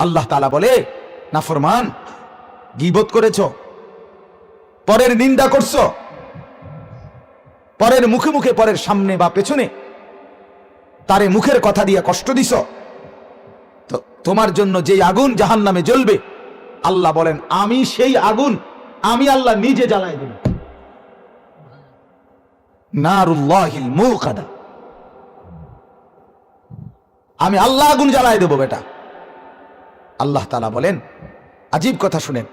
আল্লাহ তাআলা বলে, নাফরমান, গীবত করেছ, পরের নিন্দা করছো, পরের মুখে মুখে, পরের সামনে বা পেছনে তারে মুখের কথা দিয়ে কষ্ট দিছ, তো তোমার জন্য যে আগুন জাহান্নামে জ্বলবে, আল্লাহ বলেন আমি সেই আগুন আমি আল্লাহ নিজে জ্বালায় দেব। নারুল্লাহিল মুকাদা, আমি আল্লাহ আগুন জ্বালায় দেব বেটা। আল্লাহ তাআলা বলেন, আজীব কথা শুনেন,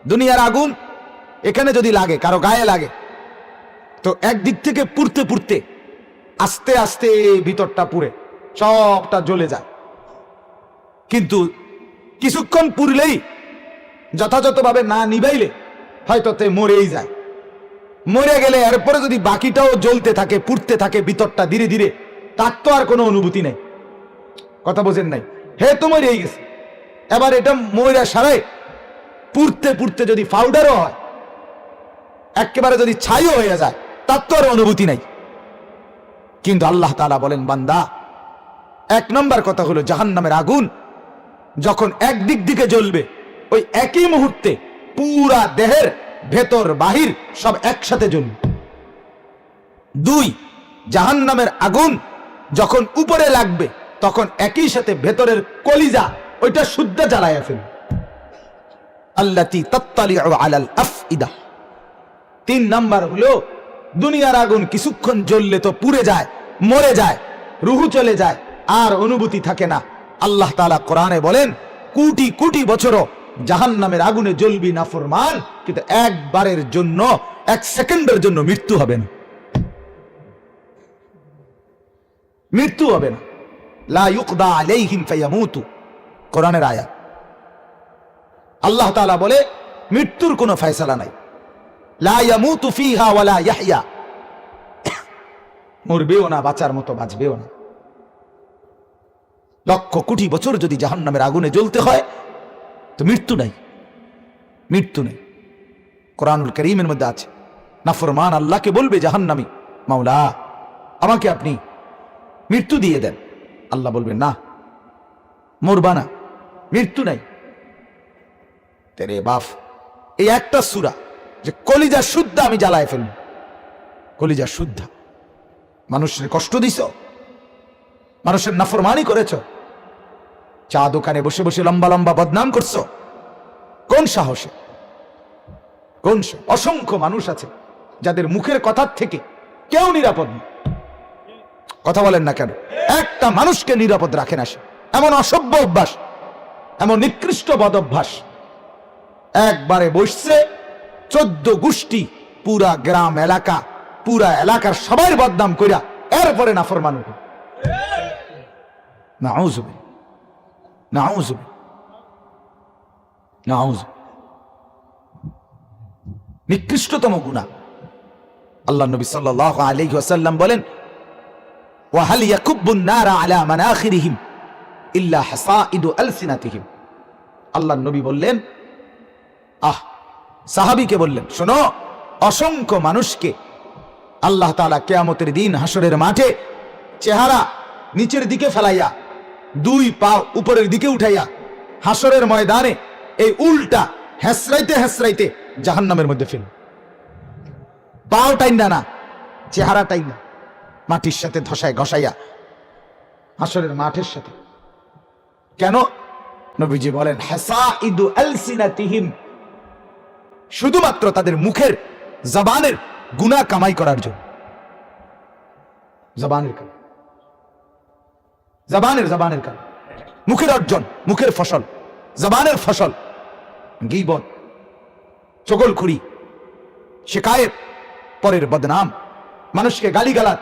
দুনিয়ার আগুন এখানে যদি লাগে, কারো গায়ে লাগে, তো একদিক থেকে পুড়তে পুড়তে আস্তে আস্তে ভিতরটা পুড়ে সবটা জ্বলে যায়, কিন্তু কিছুক্ষণ পুড়লেই যথাযথভাবে না নিভাইলে হয়তো তে মরেই যায়। মরে গেলে এরপরে যদি বাকিটাও জ্বলতে থাকে, পুড়তে থাকে ভিতরটা ধীরে ধীরে, তার তো আর কোনো অনুভূতি নেই। কথা বোঝেন নাই? হে তো মরেই গেছে, এবার এটা মরে সারাই পুড়তে পুড়তে যদি পাউডারও হয়, একেবারে যদি ছাইও হয়ে যায়, তার তো আর অনুভূতি নাই। কিন্তু আল্লাহ তাআলা বলেন, বান্দা, এক নম্বর কথা হলো জাহান্নামের আগুন যখন একদিক দিকে জ্বলবে, ওই একই মুহূর্তে পুরা দেহের ভেতর বাহির সব একসাথে জ্বলবে। দুই, জাহান্নামের আগুন যখন উপরে লাগবে, তখন একই সাথে ভেতরের কলিজা ওইটা শুদ্ধ জ্বালায়া ফেলবে। আল্লাতী তাত্তালিউ আলাল আফইদা। তিন নাম্বার হলো দুনিয়ার আগুন কিছুক্ষণ জ্বললে তো পুড়ে যায়, মরে যায়, রুহু চলে যায়, আর অনুভূতি থাকে না। আল্লাহ তাআলা কোরআনে বলেন, কোটি কোটি বছরও জাহান্নামের আগুনে জ্বলবি নাফরমান, কিন্তু একবারের জন্য, এক সেকেন্ডের জন্য মৃত্যু হবে না। মৃত্যু হবে না। লা ইউকদা আলাইহিম ফায়ামুতু, কোরআনের আয়াত। আল্লাহ তাআলা বলে মৃত্যুর কোনো ফয়সালা নাই। লা ইয়ামুতু ফিহা ওয়ালা ইয়াহইয়া, মরবেও না, বাঁচার মতো বাঁচবেও না। লক্ষ কোটি বছর যদি জাহান্নামের আগুনে জ্বলতে হয়, তো মৃত্যু নাই, মৃত্যু নেই। কোরআনুল কারীমের মধ্যে আছে, নাফরমান আল্লাহকে বলবে জাহান্নামী, মাওলা আমাকে আপনি মৃত্যু দিয়ে দেন। আল্লাহ বলবেন, না, মরবা না, মৃত্যু নাই। তেরে বাপ, এই একটা সূরা যে কলিজা শুদ্ধ আমি জ্বালায় ফেলব, কলিজা শুদ্ধ। মানুষের কষ্ট দিছ, মানুষের নাফরমানি করেছ, চা দোকানে বসে বসে লম্বা লম্বা বদনাম করছো, কোন সাহসে? কোন? অসংখ্য মানুষ আছে যাদের মুখের কথার থেকে কেউ নিরাপদ না। কথা বলেন না কেন? একটা মানুষকে নিরাপদ রাখে না সে। এমন অসভ্য অভ্যাস, এমন নিকৃষ্ট বদ অভ্যাস। একবারে বসছে 14 গোষ্ঠী, পুরা গ্রাম এলাকা, পুরা এলাকার সবাই বদনাম কইরা এরপরে নাফরমান হবে। নাউযুবিল্লাহ, নাউযুবিল্লাহ, নাউযুবিল্লাহ। নিকৃষ্টতম গুনাহ। আল্লাহ নবী সাল্লাল্লাহু আলাইহি ওয়াসাল্লাম বলেন, ওয়া হাল ইয়াকুব্বুন নারা আলা মানাখিরিহিম ইল্লা হাসাইদু আলসিনাতিহিম। আল্লাহ নবী বললেন, সাহাবীকে বললেন, শোনো, অসংখ্য মানুষকে আল্লাহ তাআলা কিয়ামতের দিন হাসরের মাঠে চেহারা নিচের দিকে ফেলাইয়া, দুই পা উপরের দিকে উঠাইয়া হাসরের ময়দানে এই উল্টা হেসরাইতে হেসরাইতে জাহান্নামের মধ্যে ফেল। পাও টাইনা না, চেহারা টাইনা মাটির সাথে ধসায় ঘষাইয়া হাসরের মাঠের সাথে। কেন? নবীজি বলেন, হাসাইদু আলসিনাতিহিম, শুধুমাত্র তাদের মুখের জবানের গুনাহ কামাই করার জন্য। জবানের কারণ, জবানের কারণ, মুখের অর্জন, মুখের ফসল, জবানের ফসল। গীবত, চগলখুরি, শিকায়েত, পরের বদনাম, মানুষকে গালিগালাজ,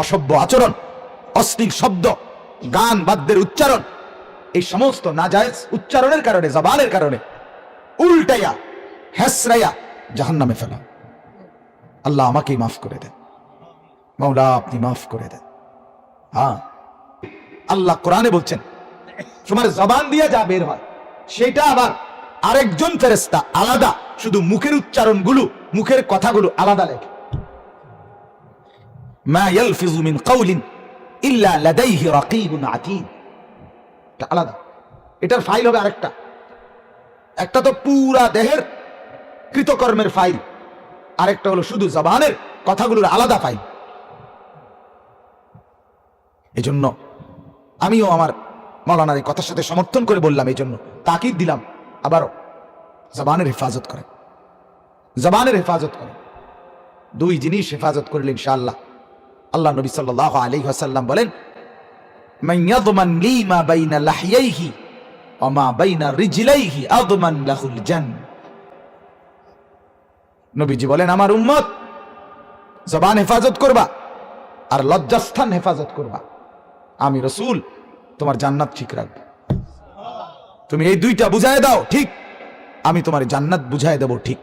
অসভ্য আচরণ, অশ্লীল শব্দ, গান বাদ্যের উচ্চারণ, এই সমস্ত নাজায়েজ উচ্চারণের কারণে, জবানের কারণে উল্টাইয়া হেসরাইয়া জাহান্নামে ফেলা। আল্লাহ আমাকেই মাফ করে দেন, মাওলা আপনি মাফ করে দেন। হ্যাঁ, আল্লাহ কোরআনে বলছেন, তোমার জবান দিয়ে যা বের হয় সেটা আবার আরেকজন ফেরেশতা আলাদা, শুধু মুখের উচ্চারণগুলো, মুখের কথাগুলো আলাদা লেখে। মা ইয়ালফিযু মিন কাওলিন ইল্লা লাদাইহি রাকীবুন আতীদ, এটা আলাদা। এটার ফাইল হবে আরেকটা। একটা তো পুরা দেহের কৃতকর্মের ফাইল, আরেকটা হলো শুধু জবানের কথাগুলোর আলাদা ফাইল। এই জন্য আমিও আমার মাওলানার এই কথার সাথে সমর্থন করে বললাম, এই জন্য তাকিদ দিলাম আবারও জবানের হেফাজত করে, জবানের হেফাজত করে। দুই জিনিস হেফাজত করলে ইনশাআল্লাহ, আল্লাহ নবী সাল্লাল্লাহু আলাইহি ওয়াসাল্লাম বলেন, মান ইয়াদমান লি মা বাইনা লাহইয়াইহি ওয়া মা বাইনা রিজলাইহি আদমান লাহুল জান্নাহ। নবীজি বলেন, আমার উম্মত জবান হেফাজত করবা আর লজ্জাস্থান হেফাজত করবা, আমি রাসূল তোমার জান্নাত ঠিক রাখবো। তুমি এই দুইটা বুঝায় দাও ঠিক, আমি তোমার জান্নাত বুঝায় দেব ঠিক।